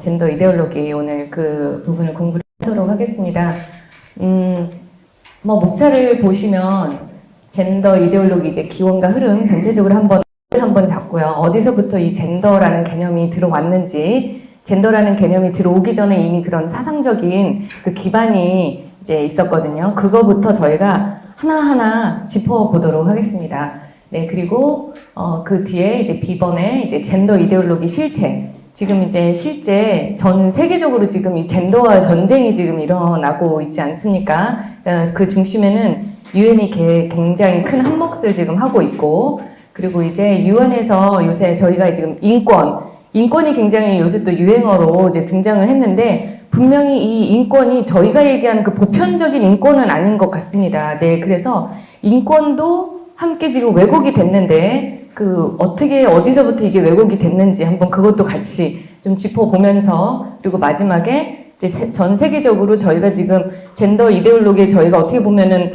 젠더 이데올로기 오늘 그 부분을 공부를 하도록 하겠습니다. 목차를 보시면 젠더 이데올로기 이제 기원과 흐름 전체적으로 한번 잡고요. 어디서부터 이 젠더라는 개념이 들어왔는지, 젠더라는 개념이 들어오기 전에 이미 그런 사상적인 그 기반이 이제 있었거든요. 그거부터 저희가 하나하나 짚어보도록 하겠습니다. 네, 그리고 그 뒤에 이제 B번에 이제 젠더 이데올로기 실체. 지금 이제 실제 전 세계적으로 지금 이 젠더와 전쟁이 지금 일어나고 있지 않습니까? 그 중심에는 유엔이 굉장히 큰 한몫을 지금 하고 있고, 그리고 이제 유엔에서 요새 저희가 지금 인권이 굉장히 요새 또 유행어로 이제 등장을 했는데, 분명히 이 인권이 저희가 얘기하는 그 보편적인 인권은 아닌 것 같습니다. 네, 그래서 인권도 함께 지금 왜곡이 됐는데, 어떻게, 어디서부터 이게 왜곡이 됐는지 한번 그것도 같이 좀 짚어보면서, 그리고 마지막에 이제 전 세계적으로 저희가 지금 젠더 이데올로기에 저희가 어떻게 보면은,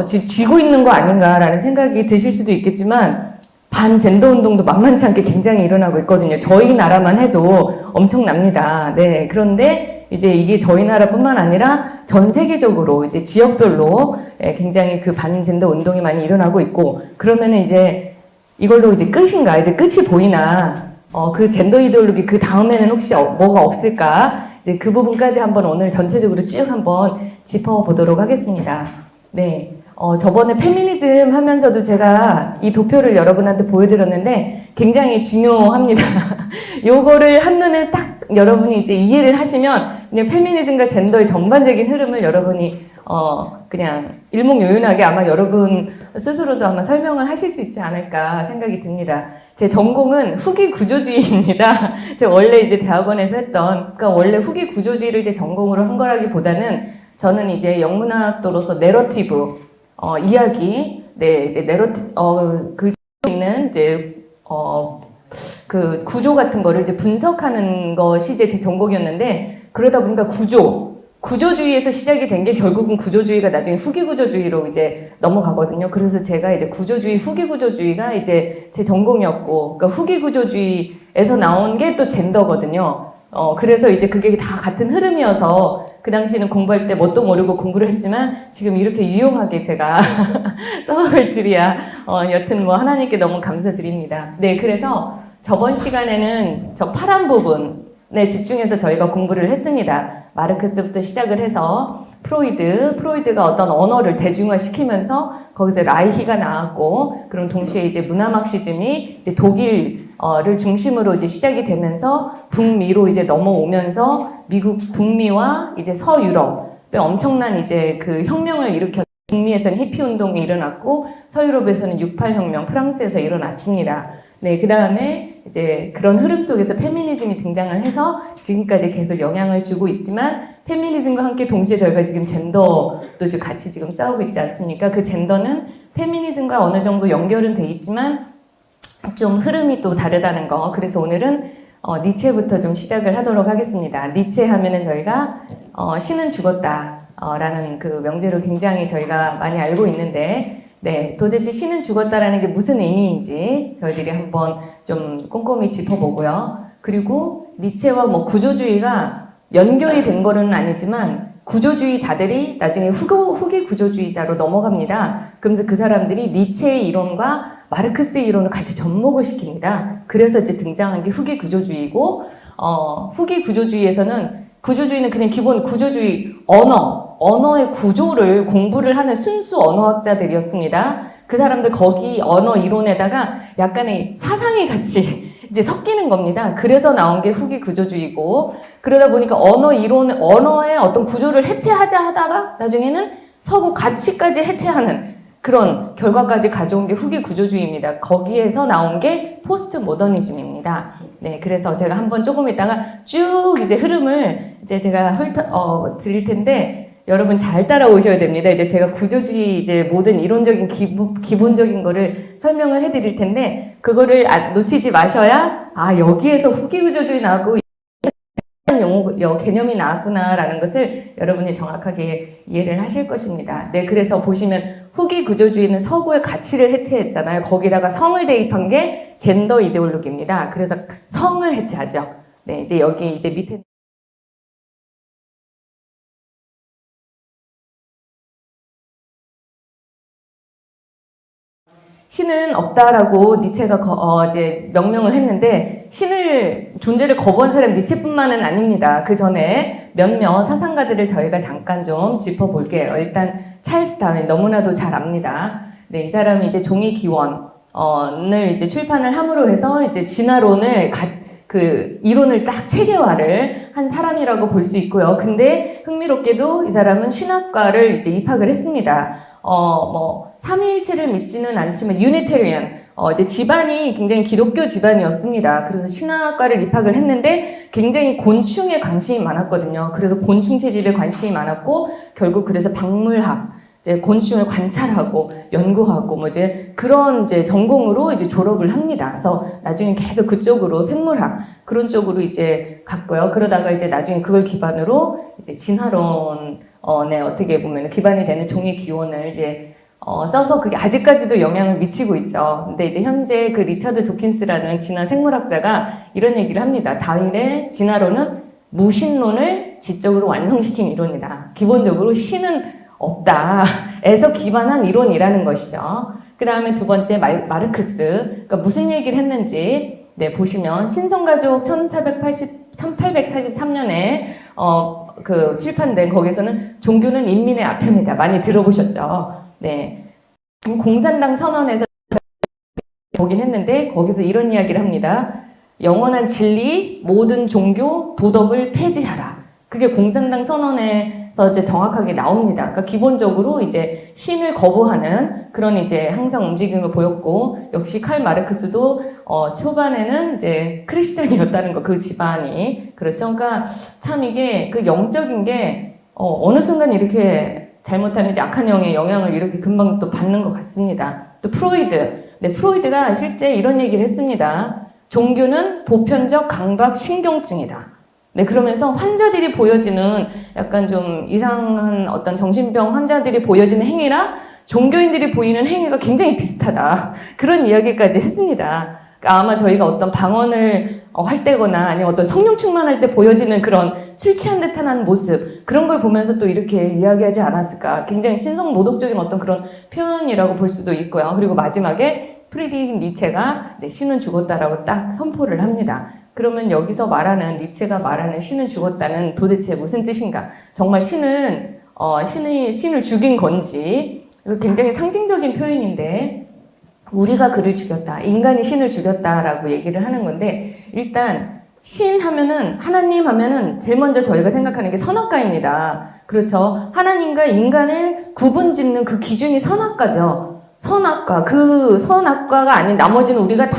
지고 있는 거 아닌가라는 생각이 드실 수도 있겠지만, 반젠더 운동도 만만치 않게 굉장히 일어나고 있거든요. 저희 나라만 해도 엄청납니다. 네. 그런데 이제 이게 저희 나라뿐만 아니라 전 세계적으로 이제 지역별로 굉장히 그 반젠더 운동이 많이 일어나고 있고, 그러면은 이제 이걸로 이제 끝인가? 이제 끝이 보이나? 그 젠더 이데올로기 그 다음에는 혹시 뭐가 없을까? 이제 그 부분까지 한번 오늘 전체적으로 쭉 한번 짚어보도록 하겠습니다. 네. 저번에 페미니즘 하면서도 제가 이 도표를 여러분한테 보여드렸는데 굉장히 중요합니다. 요거를 한눈에 딱 여러분이 이제 이해를 하시면 그냥 페미니즘과 젠더의 전반적인 흐름을 여러분이 그냥 일목요연하게 아마 여러분 스스로도 아마 설명을 하실 수 있지 않을까 생각이 듭니다. 제 전공은 후기 구조주의입니다. 제가 원래 이제 대학원에서 그러니까 원래 후기 구조주의를 이제 전공으로 한 거라기보다는 저는 이제 영문학도로서 내러티브, 이야기, 네, 이제 그 있는 이제, 그 구조 같은 거를 이제 분석하는 것이 이제 제 전공이었는데, 그러다 보니까 구조주의에서 시작이 된 게 결국은 구조주의가 나중에 후기구조주의로 이제 넘어가거든요. 그래서 제가 이제 후기구조주의가 이제 제 전공이었고, 그러니까 후기구조주의에서 나온 게 또 젠더거든요. 그래서 이제 그게 다 같은 흐름이어서 그 당시는 공부할 때 뭣도 모르고 공부를 했지만 지금 이렇게 유용하게 제가 써먹을 줄이야. 여튼 뭐 하나님께 너무 감사드립니다. 네, 그래서 저번 시간에는 저 파란 부분에 집중해서 저희가 공부를 했습니다. 마르크스부터 시작을 해서 프로이드가 어떤 언어를 대중화시키면서 거기서 라이히가 나왔고, 그럼 동시에 이제 문화막시즘이 이제 독일을 중심으로 이제 시작이 되면서 북미로 이제 넘어오면서 미국 북미와 이제 서유럽에 엄청난 이제 그 혁명을 일으켜, 북미에서는 히피 운동이 일어났고 서유럽에서는 68 혁명, 프랑스에서 일어났습니다. 네, 그 다음에 이제 그런 흐름 속에서 페미니즘이 등장을 해서 지금까지 계속 영향을 주고 있지만, 페미니즘과 함께 동시에 저희가 지금 젠더도 같이 지금 싸우고 있지 않습니까? 그 젠더는 페미니즘과 어느 정도 연결은 돼 있지만 좀 흐름이 또 다르다는 거. 그래서 오늘은 니체부터 좀 시작을 하도록 하겠습니다. 니체 하면은 저희가 신은 죽었다 라는 그 명제로 굉장히 저희가 많이 알고 있는데, 네, 도대체 신은 죽었다라는 게 무슨 의미인지 저희들이 한번 좀 꼼꼼히 짚어보고요. 그리고 니체와 뭐 구조주의가 연결이 된 거는 아니지만 구조주의자들이 나중에 후기 구조주의자로 넘어갑니다. 그러면서 그 사람들이 니체의 이론과 마르크스의 이론을 같이 접목을 시킵니다. 그래서 이제 등장한 게 후기 구조주의고, 후기 구조주의는 그냥 기본 구조주의 언어의 구조를 공부를 하는 순수 언어학자들이었습니다. 그 사람들 거기 언어 이론에다가 약간의 사상이 같이 이제 섞이는 겁니다. 그래서 나온 게 후기 구조주의고, 그러다 보니까 언어의 어떤 구조를 해체하자 하다가 나중에는 서구 가치까지 해체하는 그런 결과까지 가져온 게 후기 구조주의입니다. 거기에서 나온 게 포스트 모더니즘입니다. 네, 그래서 제가 한번 조금 있다가 쭉 이제 흐름을 이제 제가 드릴 텐데, 여러분 잘 따라오셔야 됩니다. 이제 제가 구조주의 이제 모든 이론적인 기본적인 거를 설명을 해드릴 텐데, 그거를 놓치지 마셔야, 여기에서 후기 구조주의 나오고 개념이 나왔구나라는 것을 여러분이 정확하게 이해를 하실 것입니다. 네, 그래서 보시면 후기 구조주의는 서구의 가치를 해체했잖아요. 거기다가 성을 대입한 게 젠더 이데올로기입니다. 그래서 성을 해체하죠. 네, 이제 여기 이제 밑에 신은 없다라고 니체가 이제 명명을 했는데 신을 존재를 거부한 사람 니체뿐만은 아닙니다. 그 전에 몇몇 사상가들을 저희가 잠깐 좀 짚어볼게요. 일단 찰스 다윈 너무나도 잘 압니다. 네, 이 사람이 이제 종이 기원을 이제 출판을 함으로 해서 이제 진화론을 그 이론을 딱 체계화를 한 사람이라고 볼 수 있고요. 근데 흥미롭게도 이 사람은 신학과를 이제 입학을 했습니다. 삼위일체를 믿지는 않지만 유니테리언, 이제 집안이 굉장히 기독교 집안이었습니다. 그래서 신학과를 입학을 했는데 굉장히 곤충에 관심이 많았거든요. 그래서 곤충 채집에 관심이 많았고 결국 그래서 박물학, 이제 곤충을 관찰하고 연구하고 뭐 이제 그런 이제 전공으로 이제 졸업을 합니다. 그래서 나중에 계속 그쪽으로 생물학 그런 쪽으로 이제 갔고요. 그러다가 이제 나중에 그걸 기반으로 이제 진화론 네, 어떻게 보면 기반이 되는 종이 기원을 이제 써서 그게 아직까지도 영향을 미치고 있죠. 근데 이제 현재 그 리처드 도킨스라는 진화 생물학자가 이런 얘기를 합니다. 다윈의 진화론은 무신론을 지적으로 완성시킨 이론이다. 기본적으로 신은 없다에서 기반한 이론이라는 것이죠. 그 다음에 두 번째 마르크스. 그러니까 무슨 얘기를 했는지 네, 보시면 신성가족 1843년에 그 출판된 거기서는 종교는 인민의 아편이다. 많이 들어보셨죠? 네. 공산당 선언에서 보긴 했는데 거기서 이런 이야기를 합니다. 영원한 진리, 모든 종교, 도덕을 폐지하라. 그게 공산당 선언에서 이제 정확하게 나옵니다. 그러니까 기본적으로 이제 신을 거부하는 그런 이제 항상 움직임을 보였고, 역시 칼 마르크스도 초반에는 이제 크리스찬이었다는 거, 그 집안이. 그렇죠. 그러니까 참 이게 그 영적인 게 어느 순간 이렇게 잘못하면 이제 악한 영의 영향을 이렇게 금방 또 받는 것 같습니다. 또 프로이드. 네, 프로이드가 실제 이런 얘기를 했습니다. 종교는 보편적 강박 신경증이다. 네, 그러면서 환자들이 보여지는 약간 좀 이상한 어떤 정신병 환자들이 보여지는 행위랑 종교인들이 보이는 행위가 굉장히 비슷하다. 그런 이야기까지 했습니다. 그러니까 아마 저희가 어떤 방언을 할 때거나 아니면 어떤 성령 충만할 때 보여지는 그런 술 취한 듯한 모습, 그런 걸 보면서 또 이렇게 이야기하지 않았을까. 굉장히 신성모독적인 어떤 그런 표현이라고 볼 수도 있고요. 그리고 마지막에 프리드리히 니체가 네, 신은 죽었다라고 딱 선포를 합니다. 그러면 여기서 말하는 니체가 말하는 신은 죽었다는 도대체 무슨 뜻인가? 정말 신은 신을 죽인 건지, 이거 굉장히 상징적인 표현인데 우리가 그를 죽였다, 인간이 신을 죽였다라고 얘기를 하는 건데, 일단 신 하면은 하나님 하면은 제일 먼저 저희가 생각하는 게 선악과입니다. 그렇죠? 하나님과 인간을 구분짓는 그 기준이 선악과죠. 선악과, 그 선악과가 아닌 나머지는 우리가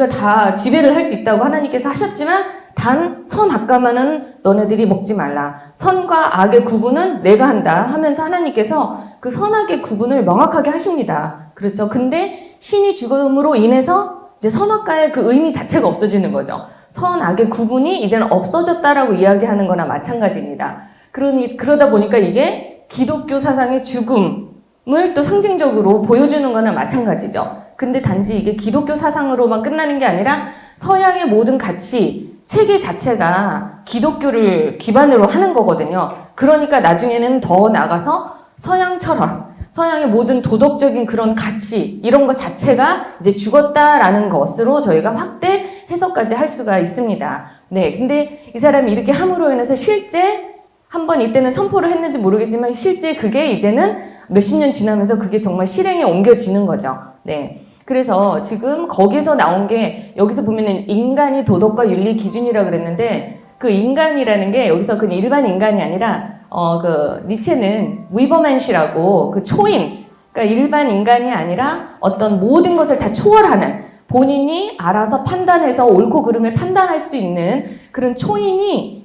다 지배를 할 수 있다고 하나님께서 하셨지만 단 선악과만은 너네들이 먹지 말라. 선과 악의 구분은 내가 한다 하면서 하나님께서 그 선악의 구분을 명확하게 하십니다. 그렇죠. 근데 신이 죽음으로 인해서 이제 선악과의 그 의미 자체가 없어지는 거죠. 선악의 구분이 이제는 없어졌다라고 이야기하는 거나 마찬가지입니다. 그러다 보니까 이게 기독교 사상의 죽음을 또 상징적으로 보여주는 거나 마찬가지죠. 근데 단지 이게 기독교 사상으로만 끝나는 게 아니라 서양의 모든 가치, 체계 자체가 기독교를 기반으로 하는 거거든요. 그러니까 나중에는 더 나가서 서양 철학, 서양의 모든 도덕적인 그런 가치, 이런 것 자체가 이제 죽었다라는 것으로 저희가 확대 해석까지 할 수가 있습니다. 네, 근데 이 사람이 이렇게 함으로 인해서 실제 한번 이때는 선포를 했는지 모르겠지만 실제 그게 이제는 몇십 년 지나면서 그게 정말 실행에 옮겨지는 거죠. 네. 그래서 지금 거기서 나온 게 여기서 보면은 인간이 도덕과 윤리 기준이라고 그랬는데 그 인간이라는 게 여기서 그냥 일반 인간이 아니라 그 니체는 위버맨시라고 그 초인, 그러니까 일반 인간이 아니라 어떤 모든 것을 다 초월하는 본인이 알아서 판단해서 옳고 그름을 판단할 수 있는 그런 초인이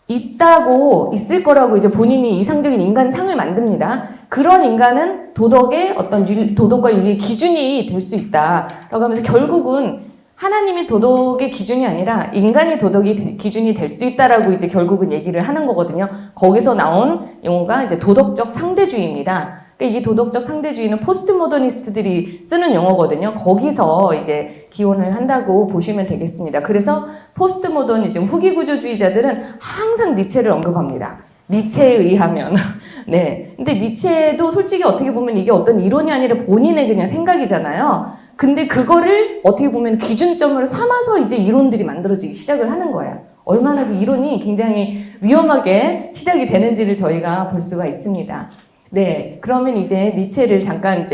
있을 거라고 이제 본인이 이상적인 인간상을 만듭니다. 그런 인간은 도덕의 어떤 도덕과 윤리의 기준이 될 수 있다라고 하면서 결국은 하나님이 도덕의 기준이 아니라 인간이 도덕의 기준이 될 수 있다라고 이제 결국은 얘기를 하는 거거든요. 거기서 나온 용어가 이제 도덕적 상대주의입니다. 그러니까 이 도덕적 상대주의는 포스트 모더니스트들이 쓰는 용어거든요. 거기서 이제 기원을 한다고 보시면 되겠습니다. 그래서 포스트 모더니즘, 후기 구조주의자들은 항상 니체를 언급합니다. 니체에 의하면. 네. 근데 니체도 솔직히 어떻게 보면 이게 어떤 이론이 아니라 본인의 그냥 생각이잖아요. 근데 그거를 어떻게 보면 기준점으로 삼아서 이제 이론들이 만들어지기 시작을 하는 거예요. 얼마나 그 이론이 굉장히 위험하게 시작이 되는지를 저희가 볼 수가 있습니다. 네, 그러면 이제 니체를 잠깐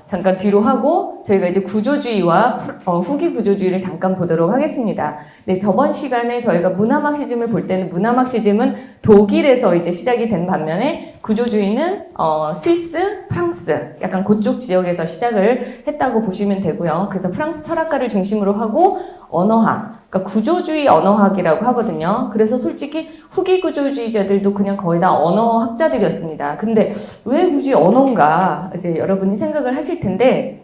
잠깐 뒤로 하고 저희가 이제 구조주의와 후기 구조주의를 잠깐 보도록 하겠습니다. 네, 저번 시간에 저희가 문화막시즘을 볼 때는 문화막시즘은 독일에서 이제 시작이 된 반면에 구조주의는 스위스, 프랑스 약간 그쪽 지역에서 시작을 했다고 보시면 되고요. 그래서 프랑스 철학가를 중심으로 하고 언어학, 그러니까 구조주의 언어학이라고 하거든요. 그래서 솔직히 후기 구조주의자들도 그냥 거의 다 언어학자들이었습니다. 근데 왜 굳이 언어인가 이제 여러분이 생각을 하실 텐데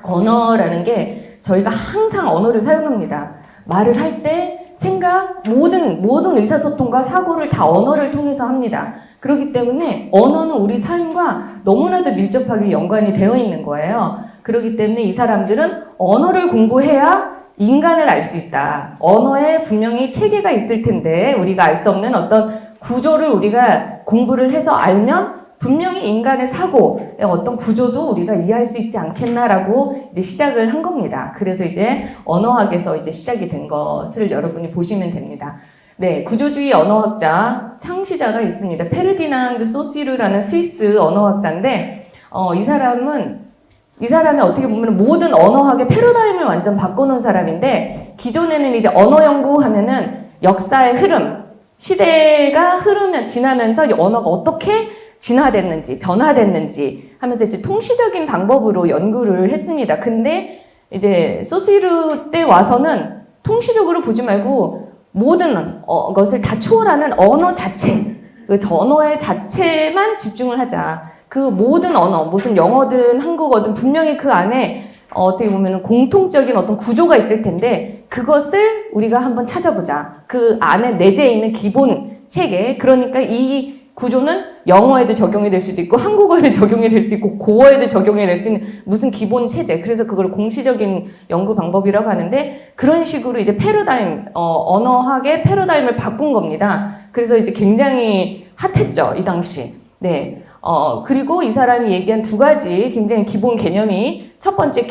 언어라는 게 저희가 항상 언어를 사용합니다. 말을 할 때 생각, 모든 의사소통과 사고를 다 언어를 통해서 합니다. 그렇기 때문에 언어는 우리 삶과 너무나도 밀접하게 연관이 되어 있는 거예요. 그렇기 때문에 이 사람들은 언어를 공부해야 인간을 알 수 있다. 언어에 분명히 체계가 있을 텐데 우리가 알 수 없는 어떤 구조를 우리가 공부를 해서 알면 분명히 인간의 사고의 어떤 구조도 우리가 이해할 수 있지 않겠나라고 이제 시작을 한 겁니다. 그래서 이제 언어학에서 이제 시작이 된 것을 여러분이 보시면 됩니다. 네, 구조주의 언어학자, 창시자가 있습니다. 페르디낭드 소시르라는 스위스 언어학자인데 이 사람이 어떻게 보면 모든 언어학의 패러다임을 완전 바꿔놓은 사람인데 기존에는 이제 언어 연구하면은 역사의 흐름, 시대가 지나면서 이 언어가 어떻게 진화됐는지, 변화됐는지 하면서 이제 통시적인 방법으로 연구를 했습니다. 근데 이제 소시르 때 와서는 통시적으로 보지 말고 모든 것을 다 초월하는 언어 자체, 그 언어의 자체만 집중을 하자. 그 모든 언어, 무슨 영어든 한국어든 분명히 그 안에 어떻게 보면 공통적인 어떤 구조가 있을 텐데 그것을 우리가 한번 찾아보자. 그 안에 내재해 있는 기본 체계, 그러니까 이 구조는 영어에도 적용이 될 수도 있고 한국어에도 적용이 될 수 있고 고어에도 적용이 될 수 있는 무슨 기본 체제, 그래서 그걸 공시적인 연구 방법이라고 하는데 그런 식으로 이제 패러다임, 언어학의 패러다임을 바꾼 겁니다. 그래서 이제 굉장히 핫했죠, 이 당시. 네. 그리고 이 사람이 얘기한 두 가지 굉장히 기본 개념이 첫 번째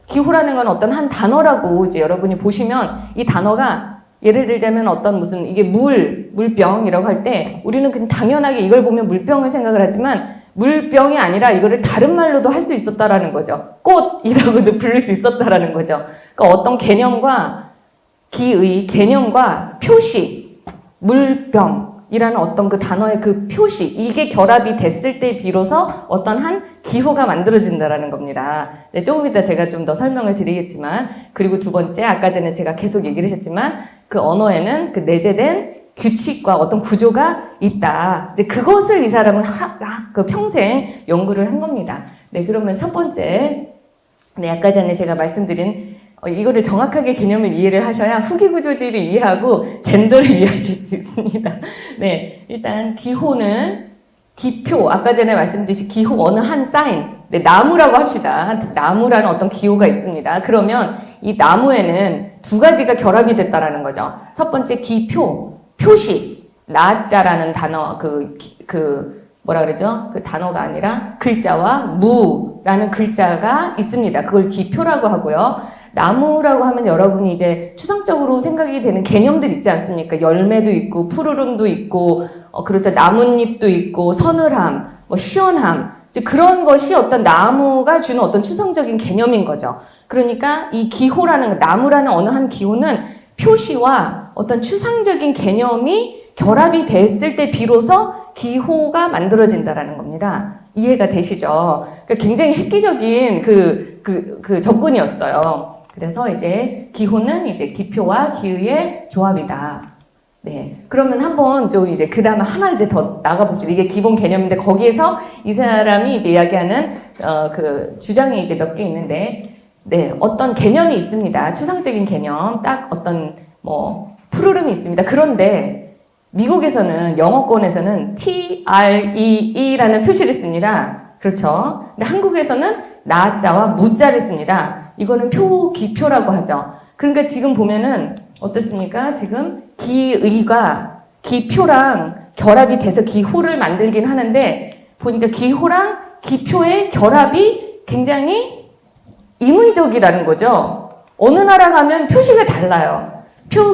기호라는 건 어떤 한 단어라고 이제 여러분이 보시면 이 단어가 예를 들자면 어떤 무슨 이게 물병이라고 할 때 우리는 그냥 당연하게 이걸 보면 물병을 생각을 하지만 물병이 아니라 이거를 다른 말로도 할 수 있었다라는 거죠. 꽃이라고도 부를 수 있었다라는 거죠. 그러니까 어떤 개념과 개념과 표시, 물병이라는 어떤 그 단어의 그 표시, 이게 결합이 됐을 때 비로소 어떤 한 기호가 만들어진다라는 겁니다. 네, 조금 이따 제가 좀 더 설명을 드리겠지만, 그리고 두 번째, 아까 전에 제가 계속 얘기를 했지만, 그 언어에는 그 내재된 규칙과 어떤 구조가 있다. 이제 그것을 이 사람은 그 평생 연구를 한 겁니다. 네, 그러면 첫 번째, 네, 아까 전에 제가 말씀드린 이거를 정확하게 개념을 이해를 하셔야 후기 구조주의를 이해하고 젠더를 이해하실 수 있습니다. 네, 일단 기호는 기표, 아까 전에 말씀드린 기호 어느 한 사인, 네, 나무라고 합시다. 나무라는 어떤 기호가 있습니다. 그러면 이 나무에는 두 가지가 결합이 됐다라는 거죠. 첫 번째 기표, 표시, 나자라는 단어, 뭐라 그러죠? 그 단어가 아니라 글자와 무라는 글자가 있습니다. 그걸 기표라고 하고요. 나무라고 하면 여러분이 이제 추상적으로 생각이 되는 개념들 있지 않습니까? 열매도 있고, 푸르름도 있고, 그렇죠. 나뭇잎도 있고, 서늘함, 시원함. 이제 그런 것이 어떤 나무가 주는 어떤 추상적인 개념인 거죠. 그러니까 이 기호라는, 나무라는 어느 한 기호는 표시와 어떤 추상적인 개념이 결합이 됐을 때 비로소 기호가 만들어진다라는 겁니다. 이해가 되시죠? 그러니까 굉장히 획기적인 그 접근이었어요. 그래서 이제 기호는 이제 기표와 기의의 조합이다. 네. 그러면 한번 좀 이제 그 다음에 하나 이제 더 나가봅시다. 이게 기본 개념인데 거기에서 이 사람이 이제 이야기하는 그 주장이 이제 몇 개 있는데, 네, 어떤 개념이 있습니다. 추상적인 개념, 딱 어떤 푸르름이 있습니다. 그런데 미국에서는 영어권에서는 TREE라는 표시를 씁니다. 그렇죠? 근데 한국에서는 나자와 무자를 씁니다. 이거는 기표라고 하죠. 그러니까 지금 보면은 어떻습니까? 지금 기의가 기표랑 결합이 돼서 기호를 만들긴 하는데 보니까 기호랑 기표의 결합이 굉장히 임의적이라는 거죠. 어느 나라 가면 표시가 달라요.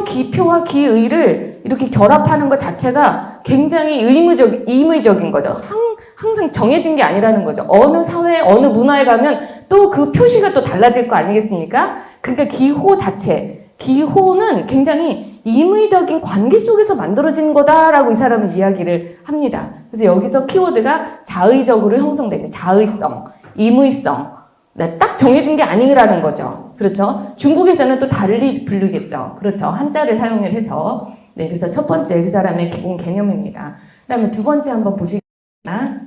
기표와 기의를 이렇게 결합하는 것 자체가 굉장히 임의적인 거죠. 항상 정해진 게 아니라는 거죠. 어느 사회, 어느 문화에 가면 또 그 표시가 또 달라질 거 아니겠습니까? 그러니까 기호는 굉장히 임의적인 관계 속에서 만들어지는 거다라고 이 사람은 이야기를 합니다. 그래서 여기서 키워드가 자의적으로 형성되죠. 자의성, 임의성. 네, 딱 정해진 게 아니라는 거죠. 그렇죠? 중국에서는 또 달리 부르겠죠. 그렇죠? 한자를 사용을 해서. 네, 그래서 첫 번째 그 사람의 기본 개념입니다. 그 다음에 두 번째 한번 보시겠습니다.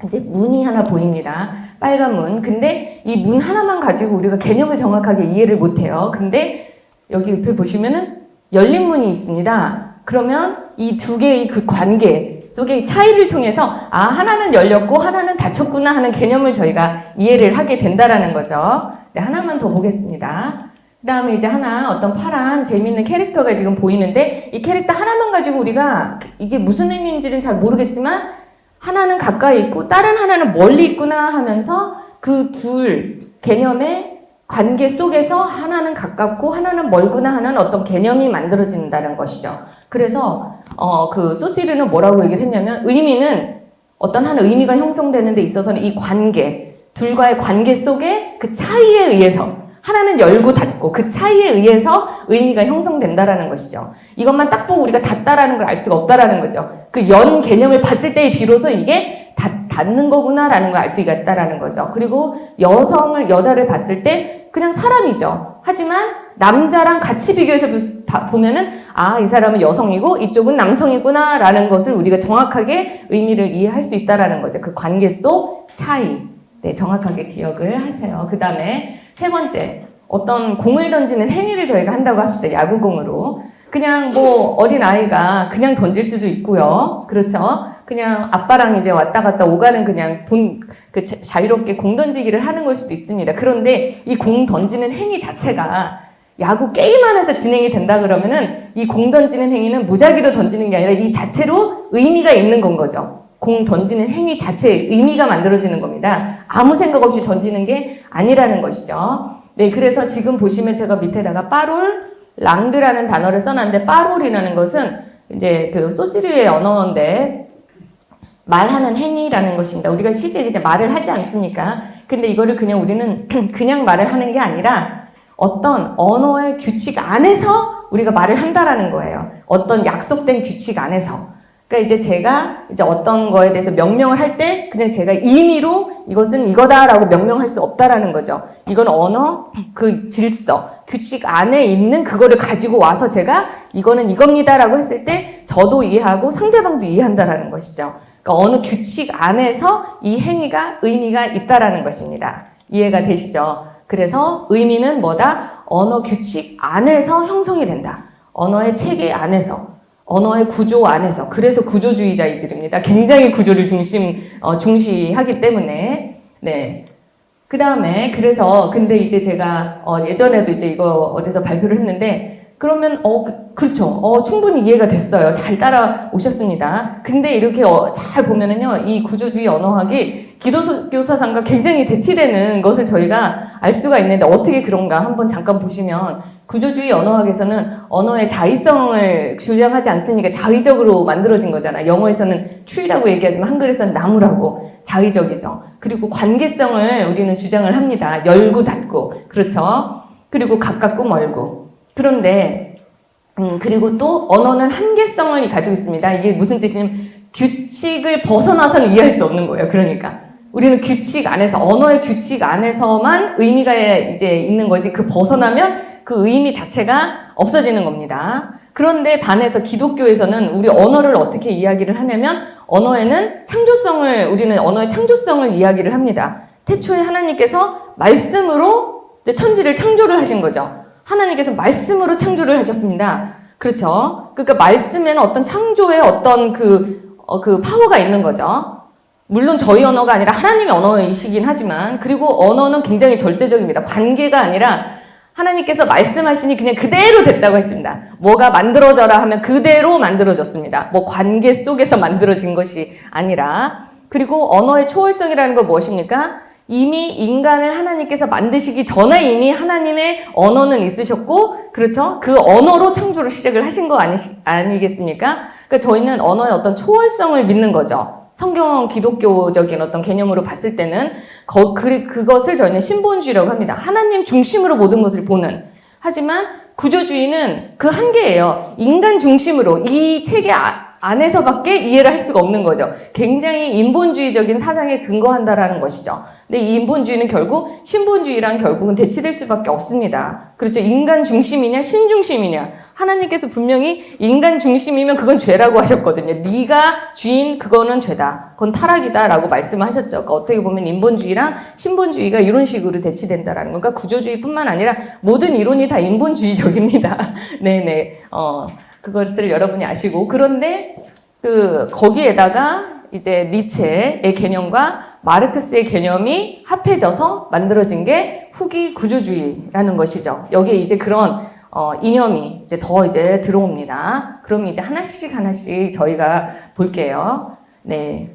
이제 문이 하나 보입니다. 빨간 문. 근데 이 문 하나만 가지고 우리가 개념을 정확하게 이해를 못해요. 근데 여기 옆에 보시면은 열린 문이 있습니다. 그러면 이 두 개의 그 관계 속의 차이를 통해서 하나는 열렸고 하나는 닫혔구나 하는 개념을 저희가 이해를 하게 된다라는 거죠. 네, 하나만 더 보겠습니다. 그 다음에 이제 어떤 파란 재미있는 캐릭터가 지금 보이는데 이 캐릭터 하나만 가지고 우리가 이게 무슨 의미인지는 잘 모르겠지만 하나는 가까이 있고 다른 하나는 멀리 있구나 하면서 그 둘 개념의 관계 속에서 하나는 가깝고 하나는 멀구나 하는 어떤 개념이 만들어진다는 것이죠. 그래서 그 소시르는 뭐라고 얘기를 했냐면 의미는 어떤 한 의미가 형성되는 데 있어서는 이 관계, 둘과의 관계 속에 그 차이에 의해서 하나는 열고 닫고 그 차이에 의해서 의미가 형성된다라는 것이죠. 이것만 딱 보고 우리가 닫다라는 걸 알 수가 없다라는 거죠. 그 연 개념을 봤을 때 비로소 이게 닫는 거구나라는 걸 알 수가 있다라는 거죠. 그리고 여자를 봤을 때 그냥 사람이죠. 하지만 남자랑 같이 비교해서 보면은 이 사람은 여성이고 이쪽은 남성이구나라는 것을 우리가 정확하게 의미를 이해할 수 있다라는 거죠. 그 관계 속 차이. 네, 정확하게 기억을 하세요. 그 다음에 세 번째, 어떤 공을 던지는 행위를 저희가 한다고 합시다. 야구공으로. 그냥 어린 아이가 그냥 던질 수도 있고요. 그렇죠? 그냥 아빠랑 이제 왔다 갔다 오가는 그냥 자유롭게 공 던지기를 하는 걸 수도 있습니다. 그런데 이 공 던지는 행위 자체가 야구 게임 안에서 진행이 된다 그러면은 이 공 던지는 행위는 무작위로 던지는 게 아니라 이 자체로 의미가 있는 건 거죠. 공 던지는 행위 자체에 의미가 만들어지는 겁니다. 아무 생각 없이 던지는 게 아니라는 것이죠. 네, 그래서 지금 보시면 제가 밑에다가 빠롤, 랑드라는 단어를 써놨는데 빠롤이라는 것은 이제 그 소시르의 언어인데 말하는 행위라는 것입니다. 우리가 실제 이제 말을 하지 않습니까? 근데 이거를 그냥 우리는 그냥 말을 하는 게 아니라 어떤 언어의 규칙 안에서 우리가 말을 한다라는 거예요. 어떤 약속된 규칙 안에서. 그러니까 이제 제가 이제 어떤 거에 대해서 명명을 할 때 그냥 제가 임의로 이것은 이거다라고 명명할 수 없다라는 거죠. 이건 언어, 그 질서, 규칙 안에 있는 그거를 가지고 와서 제가 이거는 이겁니다라고 했을 때 저도 이해하고 상대방도 이해한다라는 것이죠. 그러니까 어느 규칙 안에서 이 행위가 의미가 있다라는 것입니다. 이해가 되시죠? 그래서 의미는 뭐다? 언어 규칙 안에서 형성이 된다. 언어의 체계 안에서. 언어의 구조 안에서. 그래서 구조주의자이들입니다. 굉장히 구조를 중시하기 때문에. 네. 그 다음에, 근데 이제 제가, 예전에도 이제 이거 어디서 발표를 했는데, 그러면, 그렇죠. 충분히 이해가 됐어요. 잘 따라오셨습니다. 근데 이렇게 잘 보면은요, 이 구조주의 언어학이 기독교 사상과 굉장히 대치되는 것을 저희가 알 수가 있는데, 어떻게 그런가 한번 잠깐 보시면, 구조주의 언어학에서는 언어의 자의성을 주장하지 않습니까? 자의적으로 만들어진 거잖아. 영어에서는 tree라고 얘기하지만 한글에서는 나무라고 자의적이죠. 그리고 관계성을 우리는 주장을 합니다. 열고 닫고. 그렇죠? 그리고 가깝고 멀고. 그런데 그리고 또 언어는 한계성을 가지고 있습니다. 이게 무슨 뜻이냐면 규칙을 벗어나서는 이해할 수 없는 거예요. 그러니까 우리는 규칙 안에서 언어의 규칙 안에서만 의미가 이제 있는 거지 그 벗어나면 그 의미 자체가 없어지는 겁니다. 그런데 반해서 기독교에서는 우리 언어를 어떻게 이야기를 하냐면 우리는 언어의 창조성을 이야기를 합니다. 태초에 하나님께서 말씀으로 천지를 창조를 하신 거죠. 하나님께서 말씀으로 창조를 하셨습니다. 그렇죠? 그러니까 말씀에는 어떤 창조의 어떤 그 파워가 있는 거죠. 물론 저희 언어가 아니라 하나님의 언어이시긴 하지만, 그리고 언어는 굉장히 절대적입니다. 관계가 아니라 하나님께서 말씀하시니 그냥 그대로 됐다고 했습니다. 뭐가 만들어져라 하면 그대로 만들어졌습니다. 뭐 관계 속에서 만들어진 것이 아니라. 그리고 언어의 초월성이라는 건 무엇입니까? 이미 인간을 하나님께서 만드시기 전에 이미 하나님의 언어는 있으셨고, 그렇죠? 그 언어로 창조를 시작을 하신 거 아니겠습니까? 그러니까 저희는 언어의 어떤 초월성을 믿는 거죠. 성경 기독교적인 어떤 개념으로 봤을 때는 그것을 저희는 신본주의라고 합니다. 하나님 중심으로 모든 것을 보는. 하지만 구조주의는 그 한계예요. 인간 중심으로 이 체계 안에서밖에 이해를 할 수가 없는 거죠. 굉장히 인본주의적인 사상에 근거한다라는 것이죠. 근데 이 인본주의는 결국 신본주의랑 결국은 대치될 수밖에 없습니다. 그렇죠? 인간 중심이냐 신 중심이냐. 하나님께서 분명히 인간 중심이면 그건 죄라고 하셨거든요. 네가 주인 그거는 죄다. 그건 타락이다 라고 말씀을 하셨죠. 그러니까 어떻게 보면 인본주의랑 신본주의가 이런 식으로 대치된다라는 거. 그러니까 구조주의뿐만 아니라 모든 이론이 다 인본주의적입니다. 네네. 그것을 여러분이 아시고. 그런데 거기에다가 이제 니체의 개념과 마르크스의 개념이 합해져서 만들어진 게 후기 구조주의라는 것이죠. 여기에 이제 그런 이념이 이제 더 이제 들어옵니다. 그럼 이제 하나씩 저희가 볼게요. 네.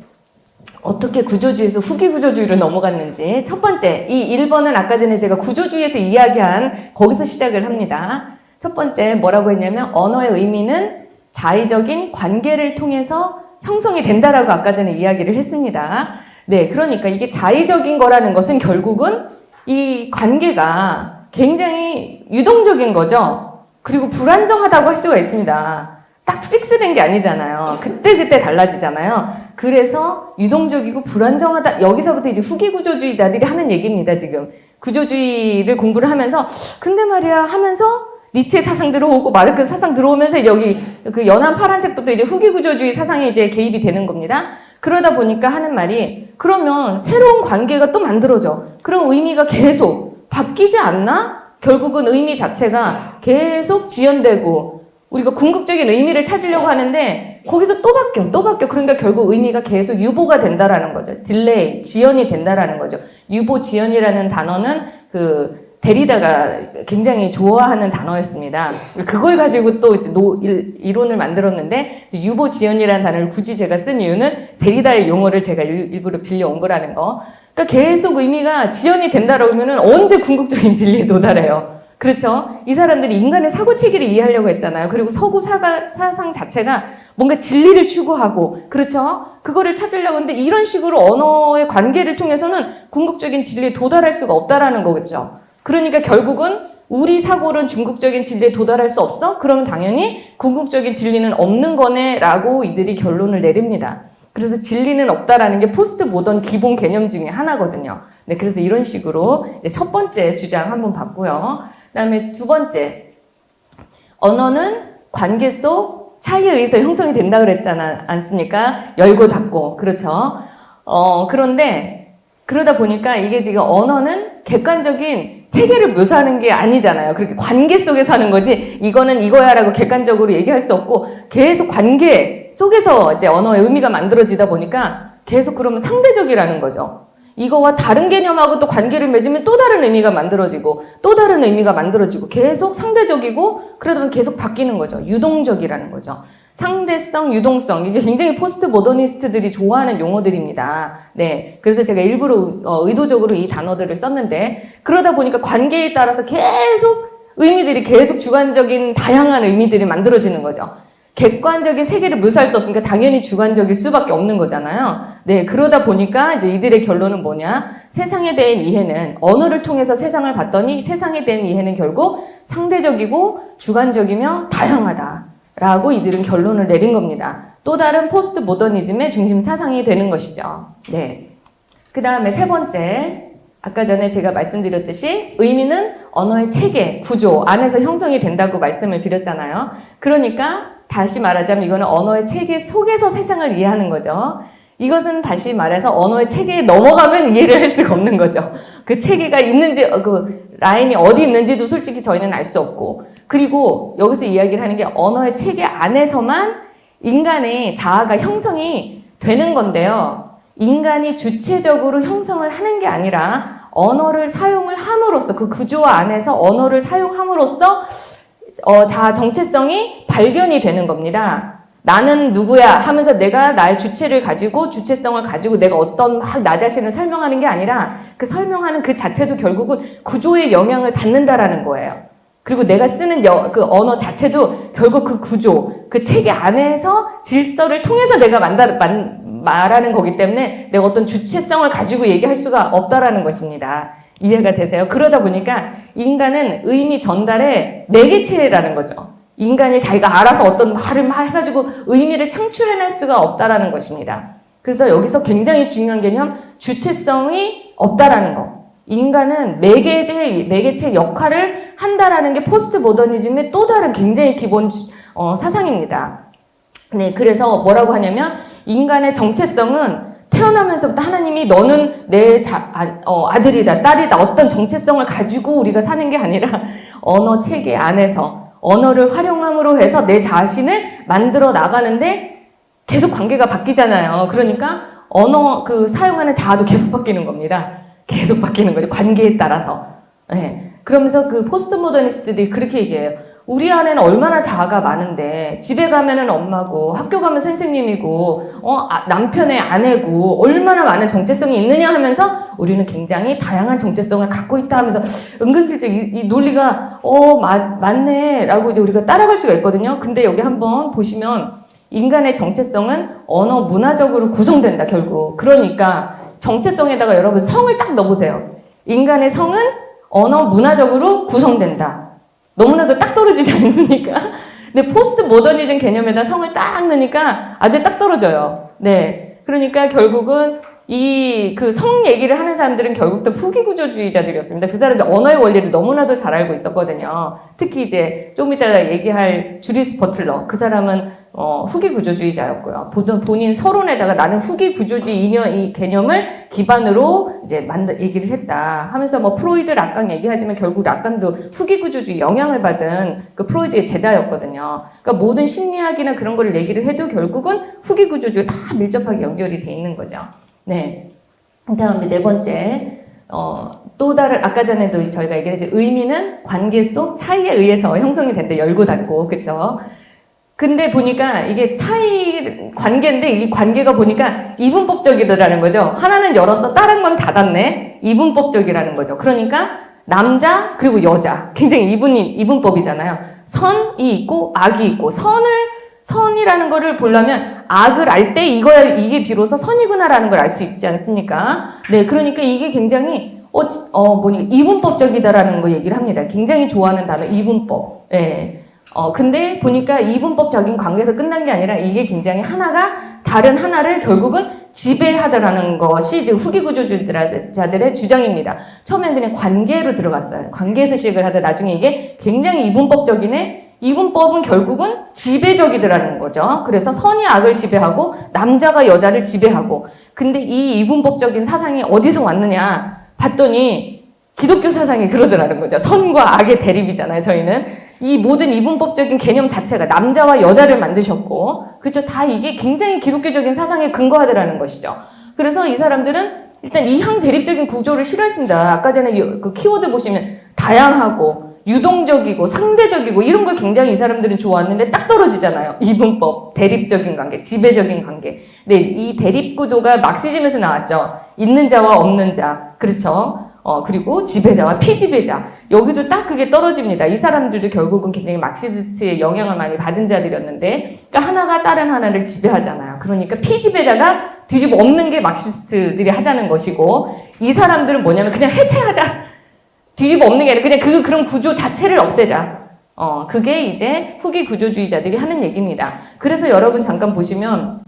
어떻게 구조주의에서 후기 구조주의로 넘어갔는지. 첫 번째, 이 1번은 아까 전에 제가 구조주의에서 이야기한 거기서 시작을 합니다. 첫 번째 뭐라고 했냐면 언어의 의미는 자의적인 관계를 통해서 형성이 된다라고 아까 전에 이야기를 했습니다. 네, 그러니까 이게 자의적인 거라는 것은 결국은 이 관계가 굉장히 유동적인 거죠. 그리고 불안정하다고 할 수가 있습니다. 딱 픽스된 게 아니잖아요. 그때 달라지잖아요. 그래서 유동적이고 불안정하다. 여기서부터 이제 후기 구조주의자들이 하는 얘기입니다, 지금. 구조주의를 공부를 하면서 근데 말이야 하면서 니체 사상 들어오고 마르크스 사상 들어오면서 여기 그 연한 파란색부터 이제 후기 구조주의 사상이 이제 개입이 되는 겁니다. 그러다 보니까 하는 말이 그러면 새로운 관계가 또 만들어져. 그럼 의미가 계속 바뀌지 않나? 결국은 의미 자체가 계속 지연되고 우리가 궁극적인 의미를 찾으려고 하는데 거기서 또 바뀌어. 그러니까 결국 의미가 계속 유보가 된다라는 거죠. 딜레이, 지연이 된다라는 거죠. 유보, 지연이라는 단어는 데리다가 굉장히 좋아하는 단어였습니다. 그걸 가지고 또 이제 이론을 만들었는데 유보 지연이라는 단어를 굳이 제가 쓴 이유는 데리다의 용어를 제가 일부러 빌려온 거라는 거. 그러니까 계속 의미가 지연이 된다라고 하면은 언제 궁극적인 진리에 도달해요. 그렇죠? 이 사람들이 인간의 사고 체계를 이해하려고 했잖아요. 그리고 서구 사상 자체가 뭔가 진리를 추구하고, 그렇죠? 그거를 찾으려고 하는데 이런 식으로 언어의 관계를 통해서는 궁극적인 진리에 도달할 수가 없다라는 거겠죠. 그러니까 결국은 우리 사고는 궁극적인 진리에 도달할 수 없어? 그러면 당연히 궁극적인 진리는 없는 거네 라고 이들이 결론을 내립니다. 그래서 진리는 없다라는 게 포스트 모던 기본 개념 중에 하나거든요. 네, 그래서 이런 식으로 첫 번째 주장 한번 봤고요. 그 다음에 두 번째, 언어는 관계 속 차이에 의해서 형성이 된다 그랬잖아 않습니까? 열고 닫고. 그렇죠? 그런데 그러다 보니까 이게 지금 언어는 객관적인 세계를 묘사하는 게 아니잖아요. 그렇게 관계 속에 사는 거지 이거는 이거야라고 객관적으로 얘기할 수 없고 계속 관계 속에서 이제 언어의 의미가 만들어지다 보니까 계속 그러면 상대적이라는 거죠. 이거와 다른 개념하고 또 관계를 맺으면 또 다른 의미가 만들어지고 또 다른 의미가 만들어지고 계속 상대적이고 그러다 보면 계속 바뀌는 거죠. 유동적이라는 거죠. 상대성, 유동성 이게 굉장히 포스트 모더니스트들이 좋아하는 용어들입니다. 네, 그래서 제가 일부러 의도적으로 이 단어들을 썼는데 그러다 보니까 관계에 따라서 계속 의미들이 계속 주관적인 다양한 의미들이 만들어지는 거죠. 객관적인 세계를 묘사할 수 없으니까 당연히 주관적일 수밖에 없는 거잖아요. 네, 그러다 보니까 이제 이들의 결론은 뭐냐? 세상에 대한 이해는 언어를 통해서 세상을 봤더니 세상에 대한 이해는 결국 상대적이고 주관적이며 다양하다라고 이들은 결론을 내린 겁니다. 또 다른 포스트 모더니즘의 중심 사상이 되는 것이죠. 네. 그 다음에 세 번째, 아까 전에 제가 말씀드렸듯이 의미는 언어의 체계, 구조 안에서 형성이 된다고 말씀을 드렸잖아요. 그러니까 다시 말하자면 이거는 언어의 체계 속에서 세상을 이해하는 거죠. 이것은 다시 말해서 언어의 체계에 넘어가면 이해를 할 수가 없는 거죠. 그 체계가 있는지, 그 라인이 어디 있는지도 솔직히 저희는 알 수 없고 그리고 여기서 이야기를 하는 게 언어의 체계 안에서만 인간의 자아가 형성이 되는 건데요. 인간이 주체적으로 형성을 하는 게 아니라 언어를 사용을 함으로써 그 구조화 안에서 언어를 사용함으로써 자아 정체성이 발견이 되는 겁니다. 나는 누구야 하면서 내가 나의 주체를 가지고 주체성을 가지고 내가 어떤 막 나 자신을 설명하는 게 아니라 그 설명하는 그 자체도 결국은 구조의 영향을 받는다라는 거예요. 그리고 내가 쓰는 그 언어 자체도 결국 그 구조, 그 체계 안에서 질서를 통해서 내가 말하는 거기 때문에 내가 어떤 주체성을 가지고 얘기할 수가 없다라는 것입니다. 이해가 되세요? 그러다 보니까 인간은 의미 전달의 매개체라는 거죠. 인간이 자기가 알아서 어떤 말을 해가지고 의미를 창출해낼 수가 없다라는 것입니다. 그래서 여기서 굉장히 중요한 개념, 주체성이 없다라는 거. 인간은 매개체 역할을 한다라는 게 포스트 모더니즘의 또 다른 굉장히 기본 사상입니다. 네, 그래서 뭐라고 하냐면 인간의 정체성은 태어나면서부터 하나님이 너는 내 아들이다, 딸이다 어떤 정체성을 가지고 우리가 사는 게 아니라 언어 체계 안에서 언어를 활용함으로 해서 내 자신을 만들어 나가는데 계속 관계가 바뀌잖아요. 그러니까 언어 사용하는 자아도 계속 바뀌는 겁니다. 계속 바뀌는 거죠. 관계에 따라서. 네. 그러면서 그 포스트 모더니스트들이 그렇게 얘기해요. 우리 안에는 얼마나 자아가 많은데 집에 가면은 엄마고 학교 가면 선생님이고 남편의 아내고 얼마나 많은 정체성이 있느냐 하면서 우리는 굉장히 다양한 정체성을 갖고 있다 하면서 은근슬쩍 이 논리가 맞네 라고 이제 우리가 따라갈 수가 있거든요. 근데 여기 한번 보시면 인간의 정체성은 언어 문화적으로 구성된다 결국. 그러니까 정체성에다가 여러분 성을 딱 넣어보세요. 인간의 성은 언어 문화적으로 구성된다. 너무나도 딱 떨어지지 않습니까? 근데 포스트 모더니즘 개념에다 성을 딱 넣으니까 아주 딱 떨어져요. 네. 그러니까 결국은 그 성 얘기를 하는 사람들은 결국 다 후기구조주의자들이었습니다. 그 사람들 언어의 원리를 너무나도 잘 알고 있었거든요. 특히 이제 조금 이따 얘기할 주디스 버틀러. 그 사람은 후기구조주의자였고요. 본인 서론에다가 나는 후기구조주의 이 개념을 기반으로 이제 얘기를 했다 하면서 프로이드, 락강 얘기하지만 결국 락강도 후기구조주의 영향을 받은 그 프로이드의 제자였거든요. 그러니까 모든 심리학이나 그런 거를 얘기를 해도 결국은 후기구조주의 다 밀접하게 연결이 돼 있는 거죠. 네. 그 다음에 네 번째, 또 다른, 아까 전에도 저희가 얘기했죠. 의미는 관계 속 차이에 의해서 형성이 된대. 열고 닫고. 그쵸? 근데 보니까 이게 관계인데 이 관계가 보니까 이분법적이더라는 거죠. 하나는 열었어. 다른 건 닫았네. 이분법적이라는 거죠. 그러니까 남자 그리고 여자. 굉장히 이분법이잖아요. 선이 있고 악이 있고 선이라는 거를 보려면 악을 알 때 이게 비로소 선이구나라는 걸 알 수 있지 않습니까? 네, 그러니까 이게 굉장히 이분법적이다라는 거 얘기를 합니다. 굉장히 좋아하는 단어 이분법. 네. 근데 보니까 이분법적인 관계에서 끝난 게 아니라 이게 굉장히 하나가 다른 하나를 결국은 지배하더라는 것이 지금 후기구조주의자들의 주장입니다. 처음엔 그냥 관계로 들어갔어요. 관계에서 시작을 하다 나중에 이게 굉장히 이분법적이네. 이분법은 결국은 지배적이더라는 거죠. 그래서 선이 악을 지배하고 남자가 여자를 지배하고. 근데 이 이분법적인 사상이 어디서 왔느냐 봤더니 기독교 사상이 그러더라는 거죠. 선과 악의 대립이잖아요. 저희는 이 모든 이분법적인 개념 자체가 남자와 여자를 만드셨고, 그렇죠? 다 이게 굉장히 기독교적인 사상에 근거하더라는 것이죠. 그래서 이 사람들은 일단 이항 대립적인 구조를 싫어했습니다. 아까 전에 그 키워드 보시면 다양하고 유동적이고 상대적이고 이런 걸 굉장히 이 사람들은 좋아했는데 딱 떨어지잖아요. 이분법, 대립적인 관계, 지배적인 관계. 네, 이 대립 구도가 막시즘에서 나왔죠. 있는 자와 없는 자, 그렇죠? 그리고 지배자와 피지배자. 여기도 딱 그게 떨어집니다. 이 사람들도 결국은 굉장히 막시스트의 영향을 많이 받은 자들이었는데, 그러니까 하나가 다른 하나를 지배하잖아요. 그러니까 피지배자가 뒤집어 엎는 게 막시스트들이 하자는 것이고, 이 사람들은 뭐냐면 그냥 해체하자. 뒤집어 엎는 게 아니라 그냥 그런 구조 자체를 없애자. 그게 이제 후기 구조주의자들이 하는 얘기입니다. 그래서 여러분 잠깐 보시면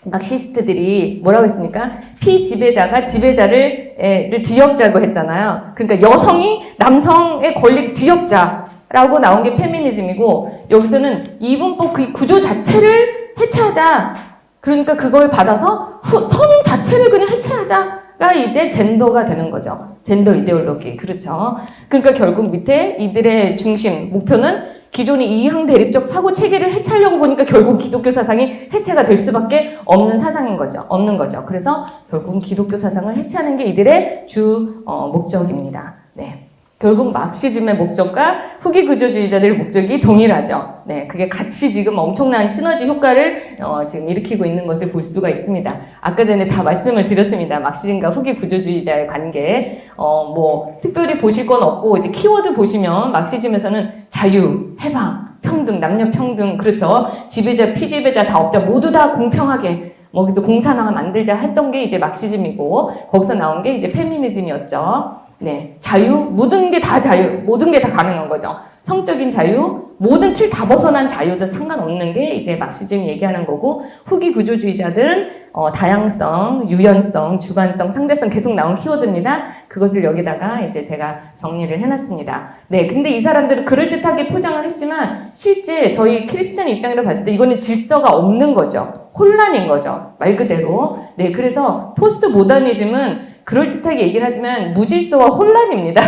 막시스트들이 뭐라고 했습니까? 피지배자가 지배자를 뒤엎자고 했잖아요. 그러니까 여성이 남성의 권리를 뒤엎자라고 나온 게 페미니즘이고, 여기서는 이분법 그 구조 자체를 해체하자. 그러니까 그걸 받아서 성 자체를 그냥 해체하자가 이제 젠더가 되는 거죠. 젠더 이데올로기. 그렇죠. 그러니까 결국 밑에 이들의 중심, 목표는 기존의 이항 대립적 사고 체계를 해체하려고 보니까 결국 기독교 사상이 해체가 될 수밖에 없는 사상인 거죠. 없는 거죠. 그래서 결국은 기독교 사상을 해체하는 게 이들의 주 목적입니다. 네. 결국 막시즘의 목적과 후기 구조주의자들의 목적이 동일하죠. 네, 그게 같이 지금 엄청난 시너지 효과를 지금 일으키고 있는 것을 볼 수가 있습니다. 아까 전에 다 말씀을 드렸습니다. 막시즘과 후기 구조주의자의 관계. 뭐 특별히 보실 건 없고 이제 키워드 보시면 막시즘에서는 자유, 해방, 평등, 남녀 평등, 그렇죠. 지배자, 피지배자 다 없다. 모두 다 공평하게. 뭐 그래서 공산화 만들자 했던 게 이제 막시즘이고 거기서 나온 게 이제 페미니즘이었죠. 네, 자유, 모든 게 다 자유, 모든 게 다 가능한 거죠. 성적인 자유, 모든 틀 다 벗어난 자유도 상관없는 게 이제 막시즘이 얘기하는 거고, 후기 구조주의자들은 다양성, 유연성, 주관성, 상대성 계속 나온 키워드입니다. 그것을 여기다가 이제 제가 정리를 해놨습니다. 네, 근데 이 사람들은 그럴듯하게 포장을 했지만 실제 저희 크리스천 입장으로 봤을 때 이거는 질서가 없는 거죠. 혼란인 거죠. 말 그대로. 네, 그래서 포스트 모더니즘은 그럴듯하게 얘기를 하지만 무질서와 혼란입니다.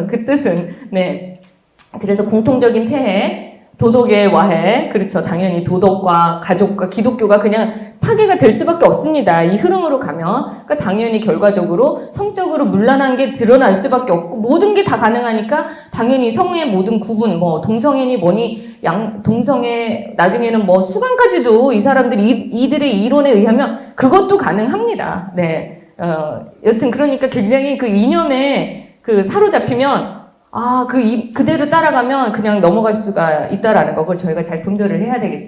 그 뜻은. 네. 그래서 공통적인 폐해, 도덕의 와해, 그렇죠. 당연히 도덕과 가족과 기독교가 그냥 파괴가 될 수밖에 없습니다. 이 흐름으로 가면. 그러니까 당연히 결과적으로 성적으로 문란한 게 드러날 수밖에 없고 모든 게 다 가능하니까 당연히 성의 모든 구분, 뭐 동성애니 뭐니 동성애 나중에는 뭐 수관까지도 이 사람들이 이들의 이론에 의하면 그것도 가능합니다. 네. 여튼 그러니까 굉장히 그 이념에 사로잡히면 그대로 따라가면 그냥 넘어갈 수가 있다라는 걸 저희가 잘 분별을 해야 되겠죠.